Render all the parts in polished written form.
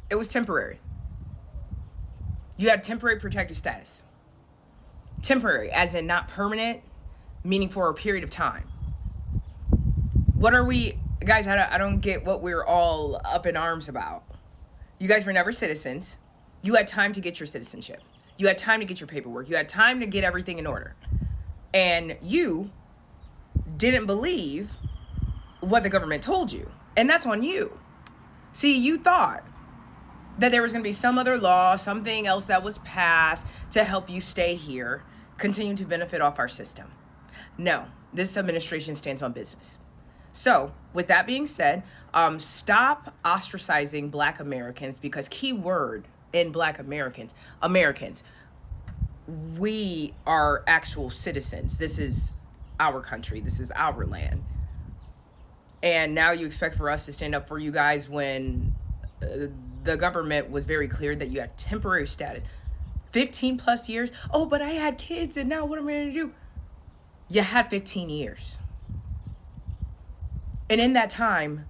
It was temporary. You had temporary protective status. Temporary, as in not permanent, meaning for a period of time. What are we, guys? I don't get what we're all up in arms about. You guys were never citizens. You had time to get your citizenship. You had time to get your paperwork. You had time to get everything in order. And you didn't believe what the government told you. And that's on you. See, you thought that there was going to be some other law, something else that was passed to help you stay here, continue to benefit off our system. No, this administration stands on business. So, with that being said, stop ostracizing Black Americans, because key word in Black Americans, we are actual citizens. This is our country. This is our land. And now you expect for us to stand up for you guys when the government was very clear that you had temporary status. 15 plus years. Oh, but I had kids, and now what am I going to do? You had 15 years. And in that time,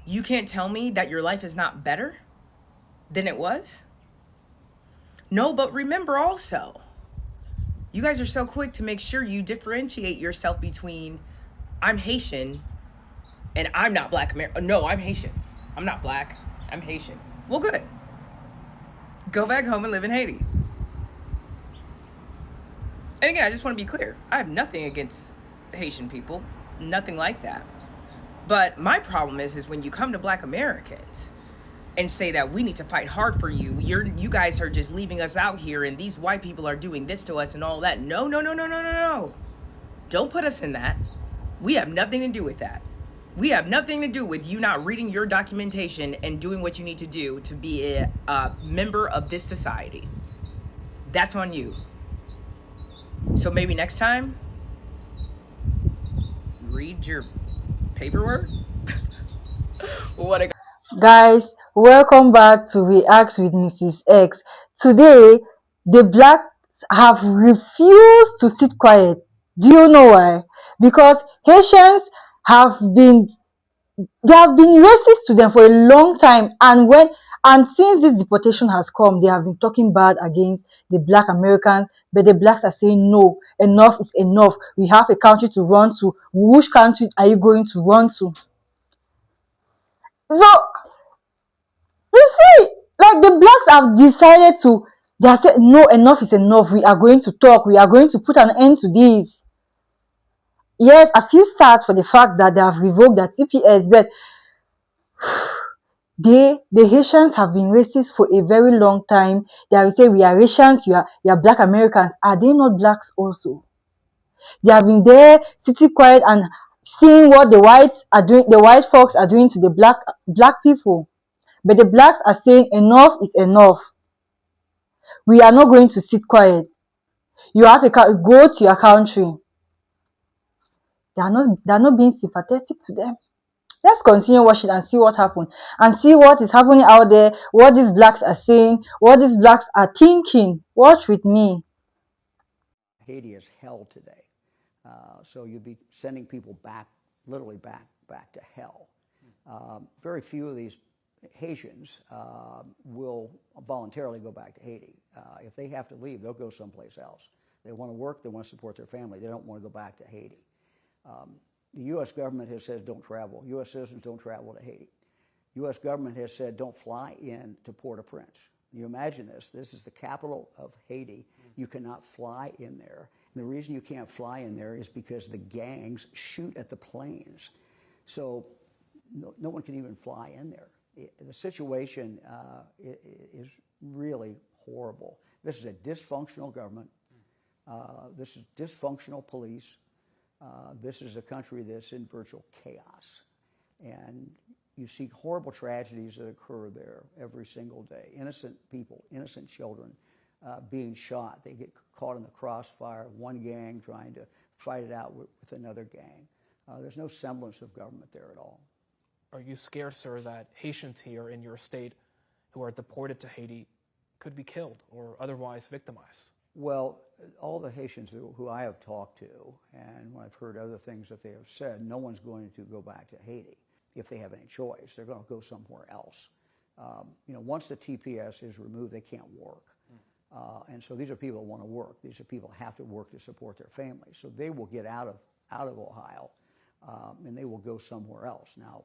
you can't tell me that your life is not better than it was? No, but remember also, you guys are so quick to make sure you differentiate yourself between I'm Haitian and I'm not Black American. No, I'm Haitian. I'm not Black. I'm Haitian. Well, good. Go back home and live in Haiti. And again, I just want to be clear. I have nothing against Haitian people. Nothing like that. But my problem is when you come to Black Americans and say that we need to fight hard for you, you guys are just leaving us out here and these white people are doing this to us and all that. No, no, no, no, no, no, no. Don't put us in that. We have nothing to do with that. We have nothing to do with you not reading your documentation and doing what you need to do to be a member of this society. That's on you. So maybe next time, read your paperwork. What a Guys, welcome back to React with Mrs. X. Today, the blacks have refused to sit quiet. Do you know why? Because Haitians have been they have been racist to them for a long time, and since this deportation has come, they have been talking bad against the Black Americans, but the blacks are saying no, enough is enough. We have a country to run to. Which country are you going to run to? So you see, like the blacks have decided to, they have said, no, enough is enough. We are going to talk. We are going to put an end to this. Yes, I feel sad for the fact that they have revoked their TPS, but the Haitians have been racist for a very long time. They have said, we are Haitians, you are Black Americans. Are they not blacks also? They have been there sitting quiet and seeing what the whites are doing, the white folks are doing to the black people. But the blacks are saying enough is enough. We are not going to sit quiet. You have to go to your country. They are not being sympathetic to them. Let's continue watching and see what happened, and see what is happening out there, what these blacks are saying, what these blacks are thinking. Watch with me. Haiti is hell today. So you'd be sending people back, literally back to hell. Very few of these Haitians will voluntarily go back to Haiti. If they have to leave, they'll go someplace else. They want to work, they want to support their family. They don't want to go back to Haiti. The U.S. government has said don't travel. U.S. citizens don't travel to Haiti. U.S. government has said don't fly in to Port-au-Prince. You imagine this. This is the capital of Haiti. You cannot fly in there. And the reason you can't fly in there is because the gangs shoot at the planes. So no one can even fly in there. The situation is really horrible. This is a dysfunctional government. This is dysfunctional police. This is a country that's in virtual chaos. And you see horrible tragedies that occur there every single day. Innocent people, innocent children being shot. They get caught in the crossfire, one gang trying to fight it out with another gang. There's no semblance of government there at all. Are you scared, sir, that Haitians here in your state who are deported to Haiti could be killed or otherwise victimized? Well, all the Haitians who I have talked to, and when I've heard other things that they have said, no one's going to go back to Haiti if they have any choice. They're going to go somewhere else. Once the TPS is removed, they can't work. And so these are people that want to work. These are people that have to work to support their families. So they will get out of Ohio, and they will go somewhere else. Now,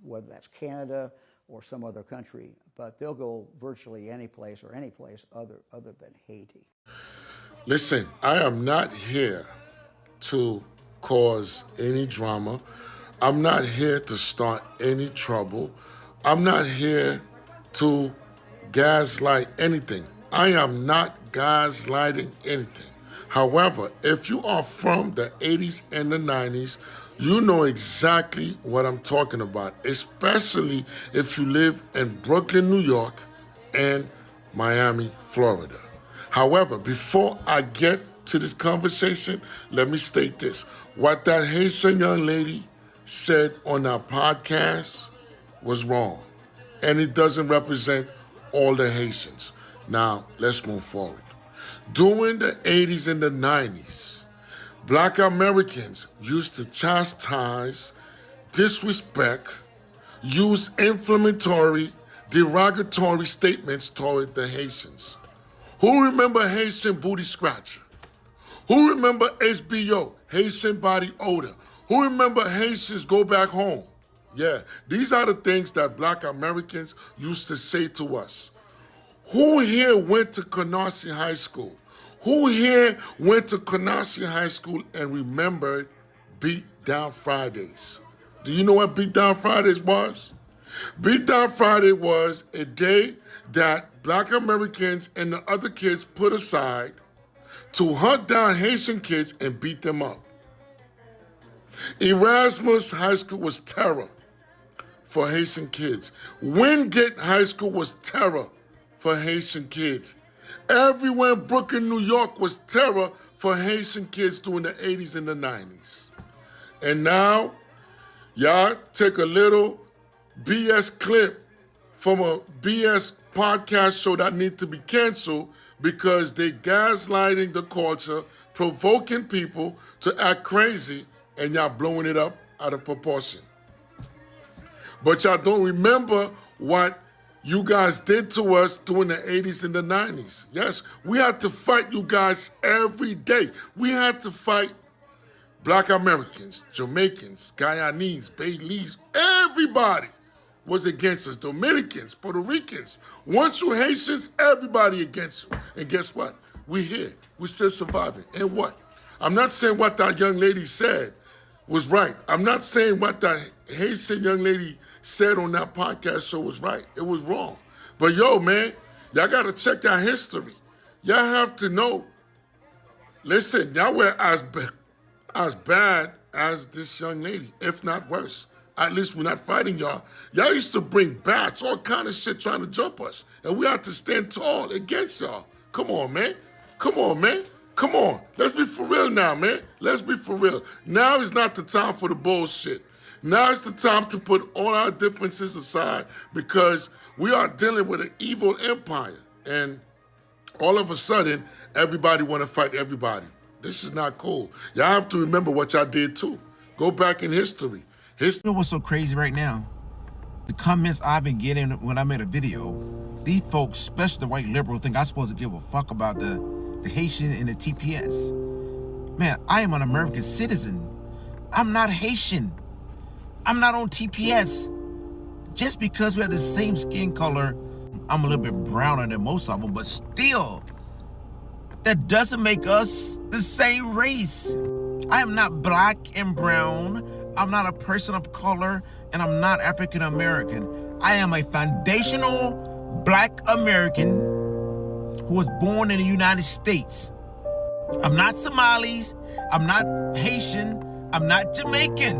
whether that's Canada or some other country, but they'll go virtually any place other than Haiti. Listen, I am not here to cause any drama. I'm not here to start any trouble. I'm not here to gaslight anything. I am not gaslighting anything. However, if you are from the 80s and the 90s, you know exactly what I'm talking about, especially if you live in Brooklyn, New York, and Miami, Florida. However, before I get to this conversation, let me state this. What that Haitian young lady said on our podcast was wrong, and it doesn't represent all the Haitians. Now, let's move forward. During the 80s and the 90s, Black Americans used to chastise, disrespect, use inflammatory, derogatory statements toward the Haitians. Who remember Haitian booty scratcher? Who remember HBO, Haitian body odor? Who remember Haitians go back home? Yeah, these are the things that Black Americans used to say to us. Who here went to Canarsie High School? Who here went to Canarsie High School and remembered Beat Down Fridays? Do you know what Beat Down Fridays was? Beat Down Friday was a day that Black Americans and the other kids put aside to hunt down Haitian kids and beat them up. Erasmus High School was terror for Haitian kids. Wingate High School was terror for Haitian kids. Everywhere in Brooklyn, New York was terror for Haitian kids during the 80s and the 90s. And now, y'all take a little BS clip from a BS podcast show that needs to be canceled because they gaslighting the culture, provoking people to act crazy, and y'all blowing it up out of proportion. But y'all don't remember what you guys did to us during the 80s and the 90s. Yes, we had to fight you guys every day. We had to fight Black Americans, Jamaicans, Guyanese, Belize, everybody was against us. Dominicans, Puerto Ricans. Once you Haitians, everybody against you. And guess what? We're here. We're still surviving. And what? I'm not saying what that young lady said was right. I'm not saying what that Haitian young lady said on that podcast show was right. It was wrong. But yo, man, y'all got to check our history. Y'all have to know, listen, y'all were as bad as this young lady, if not worse. At least we're not fighting y'all. Y'all used to bring bats, all kind of shit trying to jump us. And we had to stand tall against y'all. Come on, man. Come on, man. Come on. Let's be for real now, man. Let's be for real. Now is not the time for the bullshit. Now is the time to put all our differences aside because we are dealing with an evil empire. And all of a sudden, everybody want to fight everybody. This is not cool. Y'all have to remember what y'all did too. Go back in history. You know what's so crazy right now? The comments I've been getting when I made a video, these folks, especially the white liberal, think I'm supposed to give a fuck about the Haitian and the TPS. Man, I am an American citizen. I'm not Haitian. I'm not on TPS. Just because we have the same skin color, I'm a little bit browner than most of them, but still, that doesn't make us the same race. I am not black and brown. I'm not a person of color, and I'm not African American. I am a foundational Black American who was born in the United States. I'm not Somalis. I'm not Haitian. I'm not Jamaican.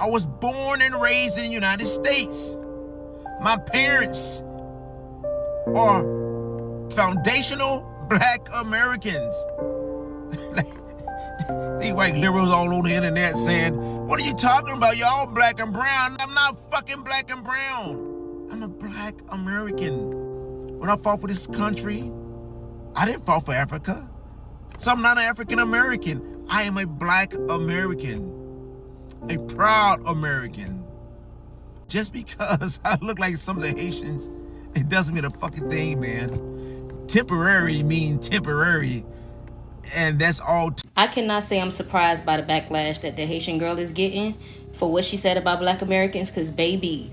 I was born and raised in the United States. My parents are foundational Black Americans. These white liberals all over the internet saying, what are you talking about? Y'all black and brown. I'm not fucking black and brown. I'm a Black American. When I fought for this country, I didn't fight for Africa. So I'm not an African American. I am a Black American. A proud American. Just because I look like some of the Haitians, it doesn't mean a fucking thing, man. Temporary mean temporary, and that's all. I cannot say I'm surprised by the backlash that the Haitian girl is getting for what she said about Black Americans, because baby,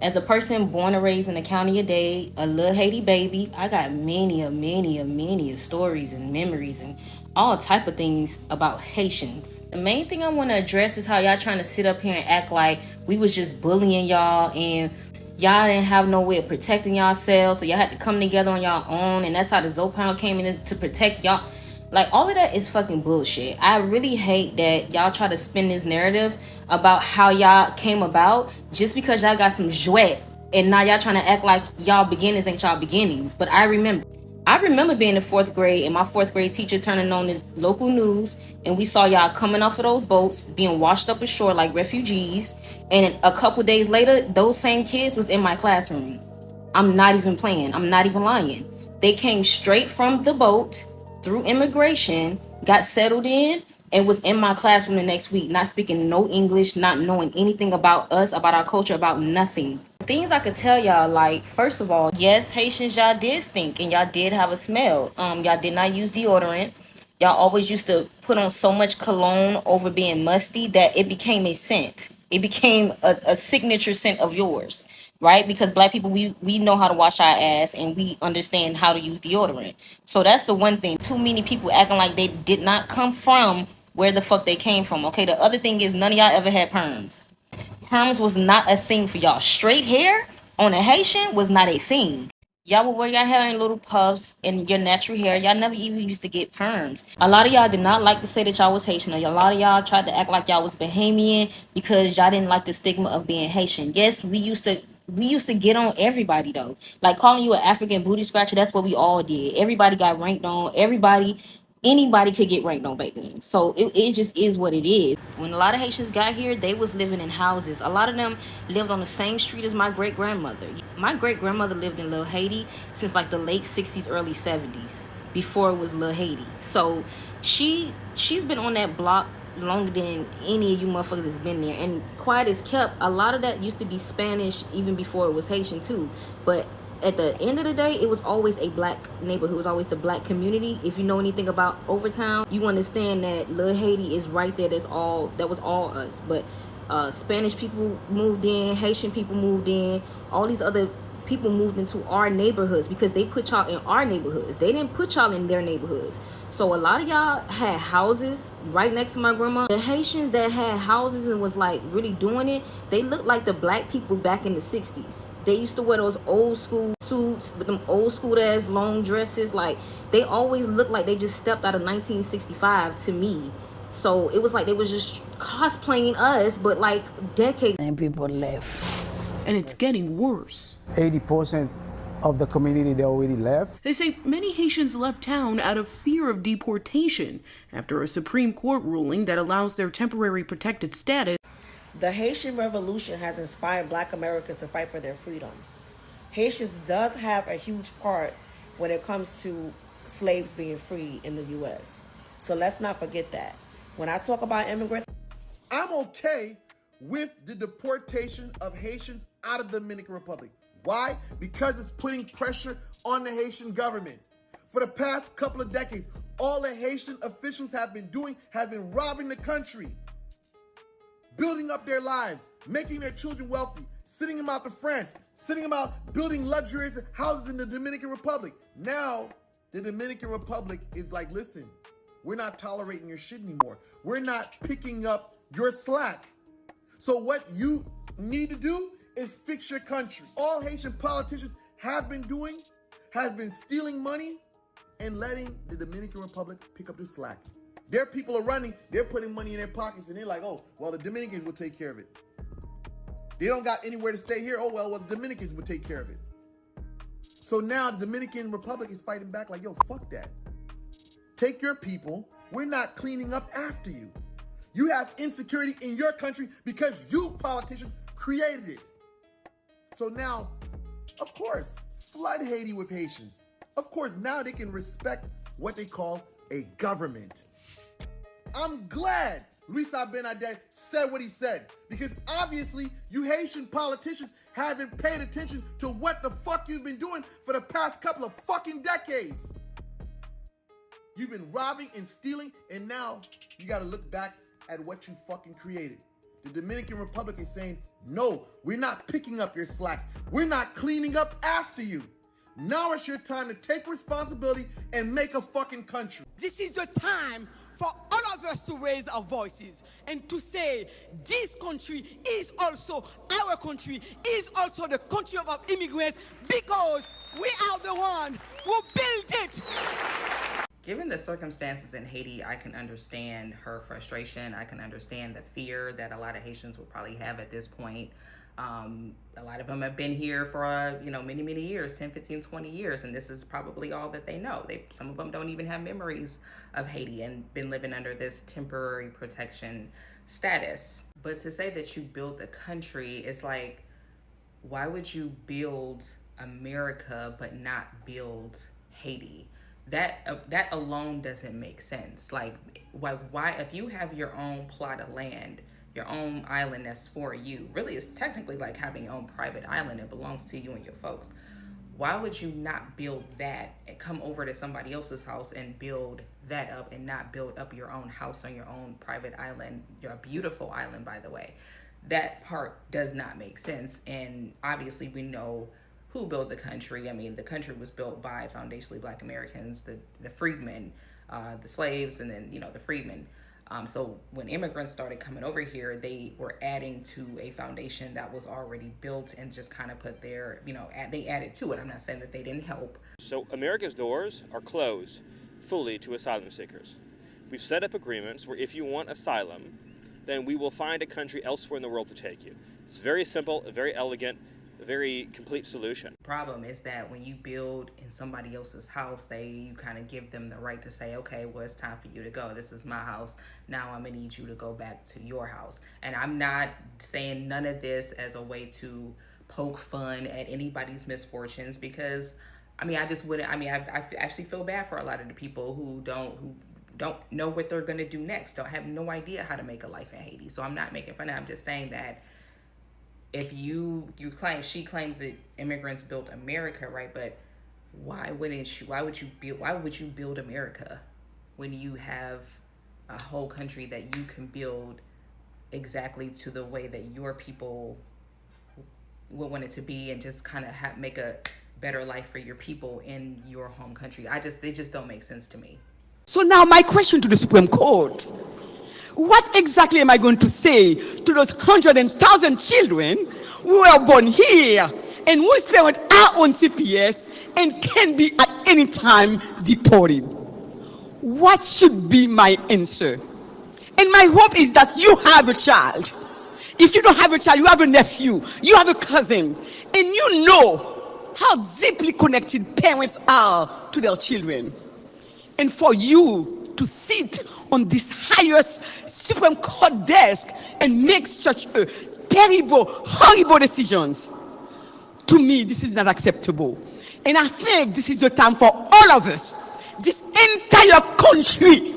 as a person born and raised in the county of Dade, a little Haiti baby, I got many stories and memories and all type of things about Haitians. The main thing I want to address is how y'all trying to sit up here and act like we was just bullying y'all and y'all didn't have no way of protecting yourselves, so y'all had to come together on y'all own, and that's how the Zopound came in, is to protect y'all. Like, all of that is fucking bullshit. I really hate that y'all try to spin this narrative about how y'all came about just because y'all got some jouet, and now y'all trying to act like y'all beginnings ain't y'all beginnings. But I remember being in 4th grade and my 4th grade teacher turning on the local news, and we saw y'all coming off of those boats being washed up ashore like refugees, and a couple days later those same kids was in my classroom. I'm not even playing. I'm not even lying. They came straight from the boat through immigration, got settled in, and was in my classroom the next week, not speaking no English, not knowing anything about us, about our culture, about nothing. Things I could tell y'all, like, first of all, yes, Haitians, y'all did stink and y'all did have a smell. Y'all did not use deodorant. Y'all always used to put on so much cologne over being musty that it became a scent. It became a signature scent of yours, right? Because Black people, we know how to wash our ass and we understand how to use deodorant. So that's the one thing. Too many people acting like they did not come from where the fuck they came from. Okay, the other thing is none of y'all ever had perms. Perms was not a thing for y'all. Straight hair on a Haitian was not a thing. Y'all would wear your hair in little puffs and your natural hair. Y'all never even used to get perms. A lot of y'all did not like to say that y'all was Haitian. A lot of y'all tried to act like y'all was Bahamian because y'all didn't like the stigma of being Haitian. Yes, we used to get on everybody though. Like calling you an African booty scratcher, that's what we all did. Everybody got ranked on. Anybody could get ranked on back then. So it just is what it is. When a lot of Haitians got here, they was living in houses. A lot of them lived on the same street as my great-grandmother. My great-grandmother lived in Little Haiti since like the late 60s, early 70s, before it was Little Haiti. So she's been on that block longer than any of you motherfuckers has been there. And quiet as kept, a lot of that used to be Spanish even before it was Haitian too. But at the end of the day, it was always a Black neighborhood. It was always the Black community. If you know anything about Overtown, you understand that Little Haiti is right there. That was all us. But Spanish people moved in, Haitian people moved in, all these other people moved into our neighborhoods because they put y'all in our neighborhoods. They didn't put y'all in their neighborhoods. So a lot of y'all had houses right next to my grandma. The Haitians that had houses and was like really doing it, they looked like the Black people back in the 60s. They used to wear those old school suits with them old school ass long dresses. Like, they always looked like they just stepped out of 1965 to me. So it was like they was just cosplaying us, but like decades. And people left. And it's getting worse. 80% of the community, they already left. They say many Haitians left town out of fear of deportation after a Supreme Court ruling that allows their temporary protected status. The Haitian Revolution has inspired Black Americans to fight for their freedom. Haitians does have a huge part when it comes to slaves being free in the U.S. So let's not forget that. When I talk about immigrants, I'm okay with the deportation of Haitians out of the Dominican Republic. Why? Because it's putting pressure on the Haitian government. For the past couple of decades, all the Haitian officials have been doing has been robbing the country, building up their lives, making their children wealthy, sending them out to France, sending them out building luxurious houses in the Dominican Republic. Now, the Dominican Republic is like, listen, we're not tolerating your shit anymore. We're not picking up your slack. So what you need to do is fix your country. All Haitian politicians have been doing has been stealing money and letting the Dominican Republic pick up the slack. Their people are running, they're putting money in their pockets, and they're like, oh, well, the Dominicans will take care of it. They don't got anywhere to stay here. Oh, well, the Dominicans will take care of it. So now the Dominican Republic is fighting back like, yo, fuck that. Take your people. We're not cleaning up after you. You have insecurity in your country because you politicians created it. So now, of course, flood Haiti with Haitians. Of course, now they can respect what they call a government. I'm glad Luis Abinader said what he said. Because obviously, you Haitian politicians haven't paid attention to what the fuck you've been doing for the past couple of fucking decades. You've been robbing and stealing, and now you gotta look back at what you fucking created. The Dominican Republic is saying, no, we're not picking up your slack. We're not cleaning up after you. Now it's your time to take responsibility and make a fucking country. This is the time for all of us to raise our voices and to say this country is also our country, is also the country of our immigrants, because we are the one who built it. Given the circumstances in Haiti, I can understand her frustration. I can understand the fear that a lot of Haitians will probably have at this point. A lot of them have been here for, many, many years, 10, 15, 20 years, and this is probably all that they know. Some of them don't even have memories of Haiti and been living under this temporary protection status. But to say that you build the country is like, why would you build America but not build Haiti? That alone doesn't make sense. Like, why if you have your own plot of land, your own island that's for you, really it's technically like having your own private island that belongs to you and your folks. Why would you not build that and come over to somebody else's house and build that up and not build up your own house on your own private island, your beautiful island, by the way? That part does not make sense. And obviously we know who built the country. I mean, the country was built by foundationally Black Americans, the freedmen, the slaves, and then, the freedmen. So when immigrants started coming over here, they were adding to a foundation that was already built and just kind of put their, they added to it. I'm not saying that they didn't help. So America's doors are closed fully to asylum seekers. We've set up agreements where if you want asylum, then we will find a country elsewhere in the world to take you. It's very simple, very elegant, a very complete solution. Problem is that when you build in somebody else's house, you kind of give them the right to say, okay, well, it's time for you to go. This is my house. Now I'm gonna need you to go back to your house. And I'm not saying none of this as a way to poke fun at anybody's misfortunes, because I actually feel bad for a lot of the people who don't know what they're gonna do next, don't have no idea how to make a life in Haiti. So I'm not making fun of it. I'm just saying that if she claims that immigrants built America, right? But why would you build America when you have a whole country that you can build exactly to the way that your people would want it to be, and just kind of make a better life for your people in your home country? They just don't make sense to me. So now my question to the Supreme Court: what exactly am I going to say to those 100,000 children who are born here and whose parents are on CPS and can be at any time deported? What should be my answer? And my hope is that you have a child. If you don't have a child, you have a nephew, you have a cousin, and you know how deeply connected parents are to their children. And for you to sit on this highest Supreme Court desk and make such a terrible, horrible decisions, to me, this is not acceptable. And I think this is the time for all of us, this entire country,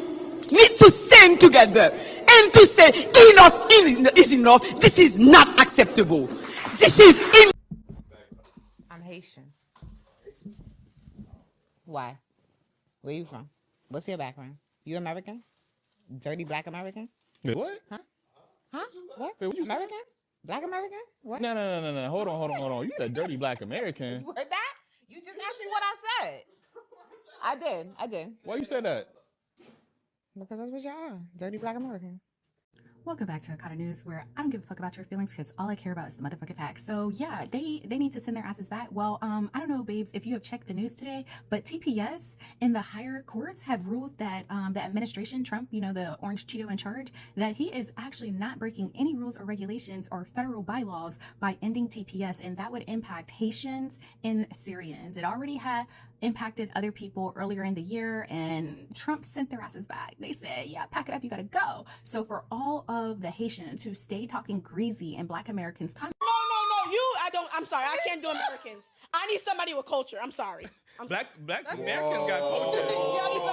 needs to stand together and to say enough is enough. This is not acceptable. This is I'm Haitian. Why? Where you from? What's your background? You American? Dirty Black American? Wait, what? Huh? What? Wait, what you American? say? Black American? What? No. Hold on. You said dirty Black American. You heard that? You just asked me what I said. I did. Why you said that? Because that's what y'all are. Dirty Black American. Welcome back to Akata News, where I don't give a fuck about your feelings because all I care about is the motherfucking facts. So yeah, they need to send their asses back. Well, I don't know, babes, if you have checked the news today, but TPS and the higher courts have ruled that the administration, Trump, the orange Cheeto in charge, that he is actually not breaking any rules or regulations or federal bylaws by ending TPS, and that would impact Haitians and Syrians. It already had impacted other people earlier in the year, and Trump sent their asses back. They said, yeah, pack it up, you gotta go. So for all of the Haitians who stay talking greasy and Black Americans, No, I'm sorry, I can't do Americans. I need somebody with culture. I'm sorry. Black Americans got culture.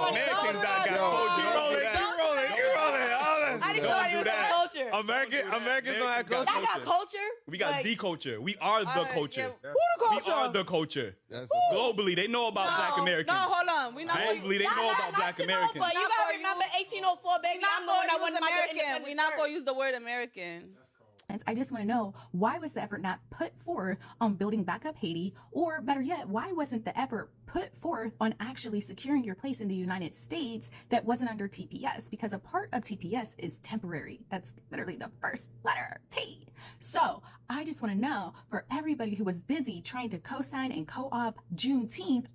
Americans got culture. Keep rolling. I didn't know Don't it do was that. culture. Americans don't have culture. I got culture. We got like, the culture. We are the Alright, culture. yeah. Who the culture? We are the culture. Globally, they know about Black Americans. No, hold on. We not Globally, they know about Black Americans. But you gotta remember 1804, baby. I'm the one that won my American. We not gonna use the word American. I just want to know, why was the effort not put forth on building back up Haiti? Or better yet, why wasn't the effort put forth on actually securing your place in the United States that wasn't under TPS? Because a part of TPS is temporary. That's literally the first letter, T. So I just want to know, for everybody who was busy trying to co-sign and co-op Juneteenth.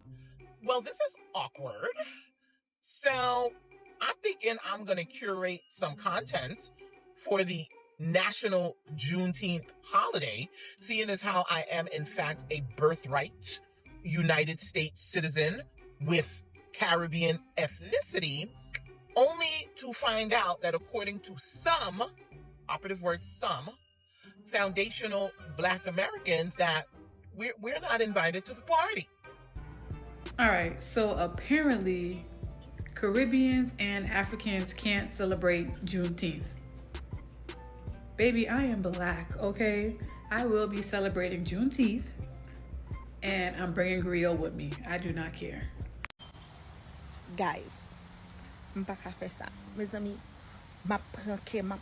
Well, this is awkward. So I'm thinking I'm going to curate some content for the National Juneteenth holiday, seeing as how I am in fact a birthright United States citizen with Caribbean ethnicity, only to find out that according to some, operative word some, foundational Black Americans, that we're not invited to the party. All right, so apparently Caribbeans and Africans can't celebrate Juneteenth. Baby, I am Black, okay? I will be celebrating Juneteenth, and I'm bringing griot with me. I do not care. Guys, m'pa faire ça. Mes amis, m'a pranke, mwen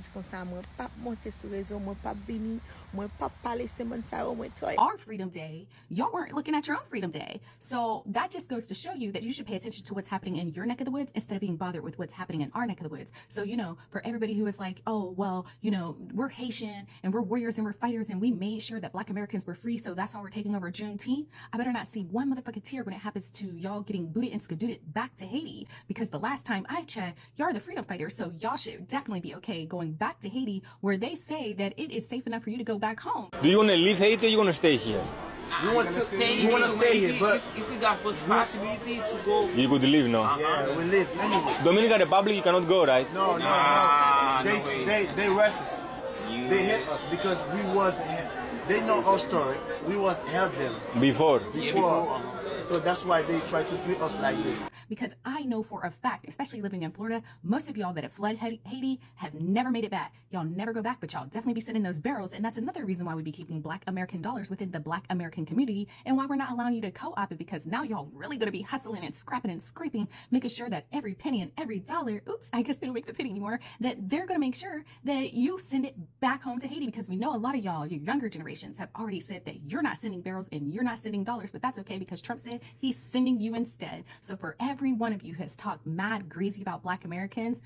di kon sa, mwen pa monte sur réseau, mwen pa vini, mwen pa parler se moun sa yo, mwen toy. Our Freedom Day, y'all weren't looking at your own Freedom Day. So that just goes to show you that you should pay attention to what's happening in your neck of the woods instead of being bothered with what's happening in our neck of the woods. So, you know, for everybody who is like, oh, well, you know, we're Haitian and we're warriors and we're fighters and we made sure that Black Americans were free, so that's why we're taking over Juneteenth. I better not see one motherfucking tear when it happens to y'all getting booted and skadooted back to Haiti, because the last time I checked, y'all are the freedom fighters, so y'all should definitely be okay going back to Haiti, where they say that it is safe enough for you to go back home. Do you want to leave Haiti or you want to stay here? We want to stay here, but if we got possibility to go, You could leave now. yeah, we live anyway. Dominican Republic, you cannot go, right? No. They arrest us. They hit us because we was. They know our story. We was help them Before. So that's why they try to treat us like this. Because I know for a fact, especially living in Florida, most of y'all that have fled Haiti have never made it back. Y'all never go back, but y'all definitely be sitting in those barrels. And that's another reason why we be keeping Black American dollars within the Black American community, and why we're not allowing you to co-op it, because now y'all really gonna be hustling and scrapping and scraping, making sure that every penny and every dollar, oops, I guess they don't make the penny anymore, that they're gonna make sure that you send it back home to Haiti, because we know a lot of y'all, your younger generations, have already said that you're not sending barrels and you're not sending dollars, but that's okay because Trump said he's sending you instead. So for every one of you who has talked mad greasy about Black Americans,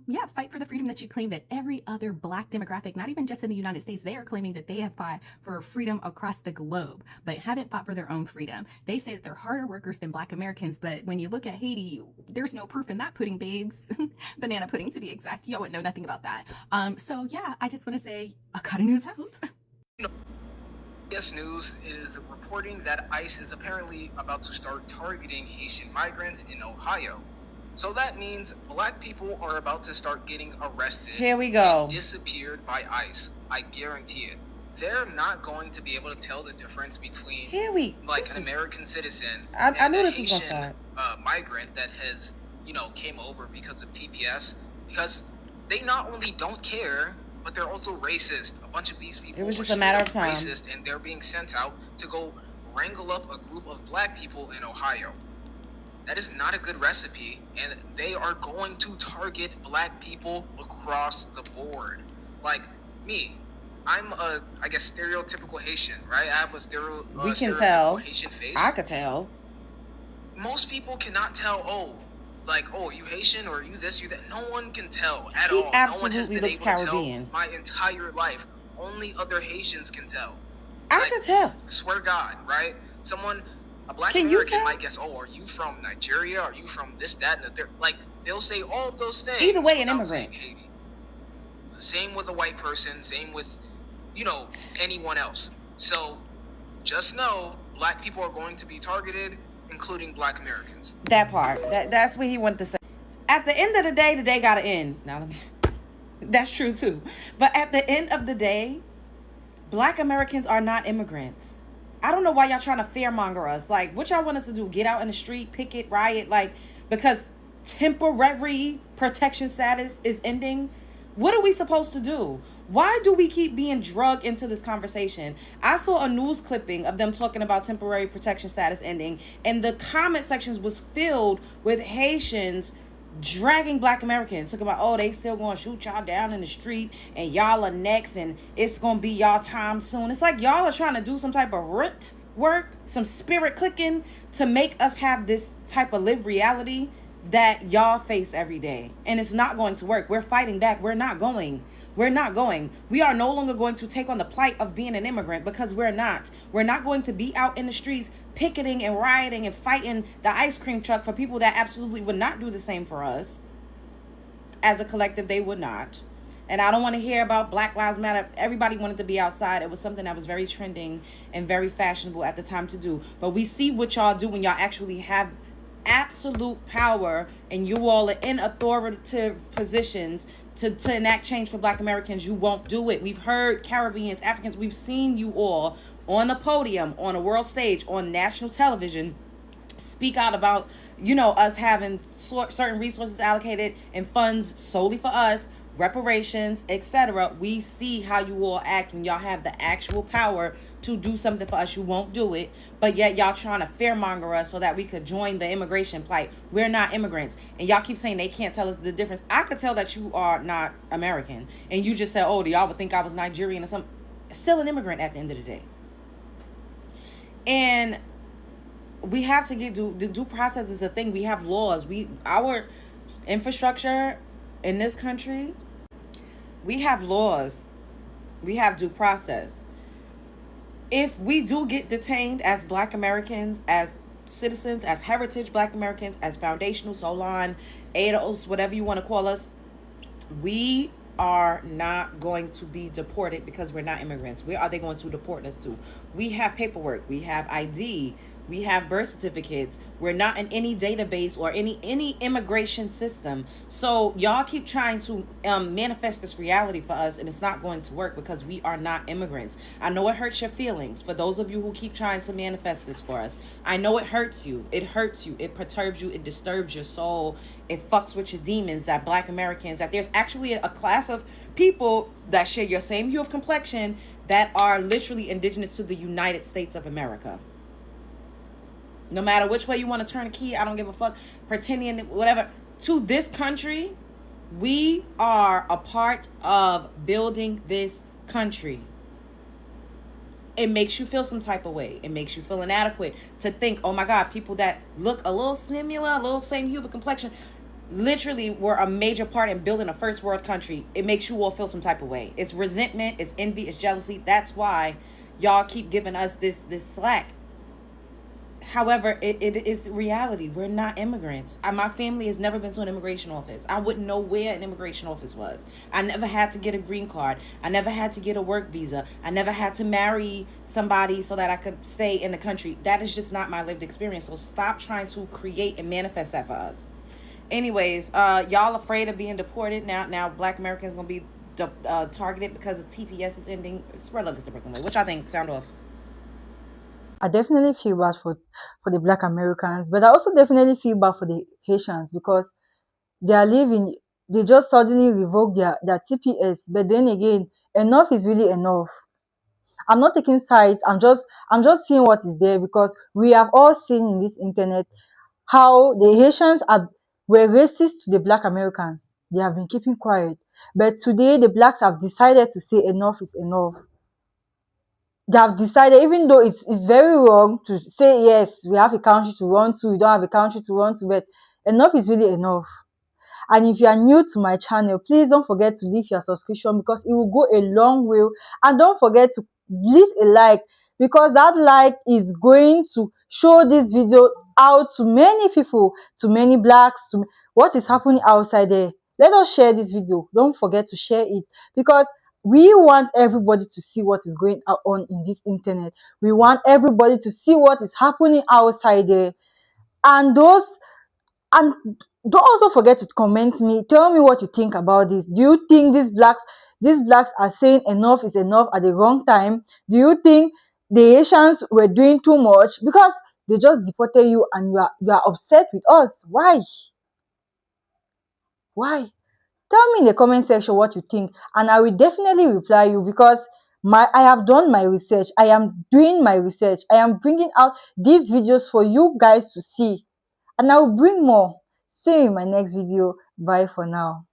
yeah, fight for the freedom that you claim that every other Black demographic, not even just in the United States, they are claiming that they have fought for freedom across the globe, but haven't fought for their own freedom. They say that they're harder workers than Black Americans, but when you look at Haiti, there's no proof in that pudding, babes. Banana pudding, to be exact. Y'all wouldn't know nothing about that. So yeah, I just want to say, Akata News out. CBS News is reporting that ICE is apparently about to start targeting Haitian migrants in Ohio. So that means Black people are about to start getting arrested. Here we go. And disappeared by ICE. I guarantee it. They're not going to be able to tell the difference between like an American citizen I knew and a this was gonna Haitian start. migrant that has, you know, came over because of TPS, because they not only don't care, but they're also racist. A bunch of these people It was just are a matter of straight up time. racist, and they're being sent out to go wrangle up a group of Black people in Ohio. That is not a good recipe, and they are going to target Black people across the board. Like me, I'm a, I guess, stereotypical Haitian, right? I have a We can stereotypical tell. Haitian face. I could tell. Most people cannot tell, oh, like, oh, you Haitian or you this, you that. No one can tell at He all. No one has absolutely been looks able to Caribbean. tell my entire life. Only other Haitians can tell. I could tell. Swear to God, right? Someone, a Black Can you American tell? might guess, oh, are you from Nigeria? Are you from this, that, and the third? Like, they'll say all of those things. Either way, an without saying immigrant. Haiti. Same with a white person, same with, you know, anyone else. So, just know, Black people are going to be targeted, including Black Americans. That part. That's what he wanted to say. At the end of the day gotta end. Now, that's true too. But at the end of the day, Black Americans are not immigrants. I don't know why y'all trying to fearmonger us. Like, what y'all want us to do? Get out in the street, picket, riot? Like, because temporary protection status is ending, what are we supposed to do? Why do we keep being drugged into this conversation? I saw a news clipping of them talking about temporary protection status ending, and the comment sections was filled with Haitians dragging Black Americans, talking about, oh, they still gonna shoot y'all down in the street, and y'all are next, and it's gonna be y'all time soon. It's like y'all are trying to do some type of root work, some spirit clicking to make us have this type of lived reality that y'all face every day, and it's not going to work. We're fighting back. We're not going. We are no longer going to take on the plight of being an immigrant, because we're not going to be out in the streets picketing and rioting and fighting the ice cream truck for people that absolutely would not do the same for us. As a collective, they would not. And I don't want to hear about Black Lives Matter. Everybody wanted to be outside. It was something that was very trending and very fashionable at the time to do. But we see what y'all do when y'all actually have absolute power and you all are in authoritative positions to enact change for Black Americans. You won't do it. We've heard Caribbeans, Africans, we've seen you all on the podium, on a world stage, on national television, speak out about, us having certain resources allocated and funds solely for us, reparations, etc. We see how you all act when y'all have the actual power to do something for us. You won't do it, but yet y'all trying to fearmonger us so that we could join the immigration plight. We're not immigrants, and y'all keep saying they can't tell us the difference. I could tell that you are not American, and you just said, oh, y'all would think I was Nigerian or something. Still an immigrant at the end of the day. And we have to get the due process is a thing. We have laws. Our infrastructure in this country, we have laws. We have due process. If we do get detained as Black Americans, as citizens, as heritage Black Americans, as foundational, Solon, ADOS, whatever you want to call us, we are not going to be deported because we're not immigrants. Where are they going to deport us to? We have paperwork. We have ID. We have birth certificates. We're not in any database or any immigration system. So y'all keep trying to manifest this reality for us, and it's not going to work because we are not immigrants. I know it hurts your feelings for those of you who keep trying to manifest this for us. I know it hurts you. It hurts you. It perturbs you. It disturbs your soul. It fucks with your demons that Black Americans, that there's actually a class of people that share your same hue of complexion that are literally indigenous to the United States of America. No matter which way you want to turn a key, I don't give a fuck. Pretending, whatever. To this country, we are a part of building this country. It makes you feel some type of way. It makes you feel inadequate to think, oh my God, people that look a little similar, a little same hue of complexion, literally were a major part in building a first world country. It makes you all feel some type of way. It's resentment, it's envy, it's jealousy. That's why y'all keep giving us this slack. However, it is reality. We're not immigrants. My family has never been to an immigration office. I wouldn't know where an immigration office was. I never had to get a green card. I never had to get a work visa. I never had to marry somebody so that I could stay in the country. That is just not my lived experience. So stop trying to create and manifest that for us. Anyways, y'all afraid of being deported. Now Black Americans going to be targeted because of TPS is ending. Spread love is the Brooklyn way. Which I think sound off. I definitely feel bad for the Black Americans, but I also definitely feel bad for the Haitians because they just suddenly revoke their TPS, but then again, enough is really enough. I'm not taking sides, I'm just seeing what is there, because we have all seen in this internet how the Haitians were racist to the Black Americans. They have been keeping quiet. But today the Blacks have decided to say enough is enough. They have decided, even though it's very wrong to say, yes, we have a country to run to, we don't have a country to run to, but enough is really enough. And if you are new to my channel, please don't forget to leave your subscription, because it will go a long way. And don't forget to leave a like, because that like is going to show this video out to many people, to many Blacks, to what is happening outside there. Let us share this video. Don't forget to share it, because we want everybody to see what is going on in this internet. We want everybody to see what is happening outside there. And don't also forget to comment me. Tell me what you think about this. Do you think these blacks are saying enough is enough at the wrong time? Do you think the Haitians were doing too much? Because they just deported you and you are upset with us. Why? Why? Tell me in the comment section what you think, and I will definitely reply you, because I have done my research. I am doing my research. I am bringing out these videos for you guys to see, and I will bring more. See you in my next video. Bye for now.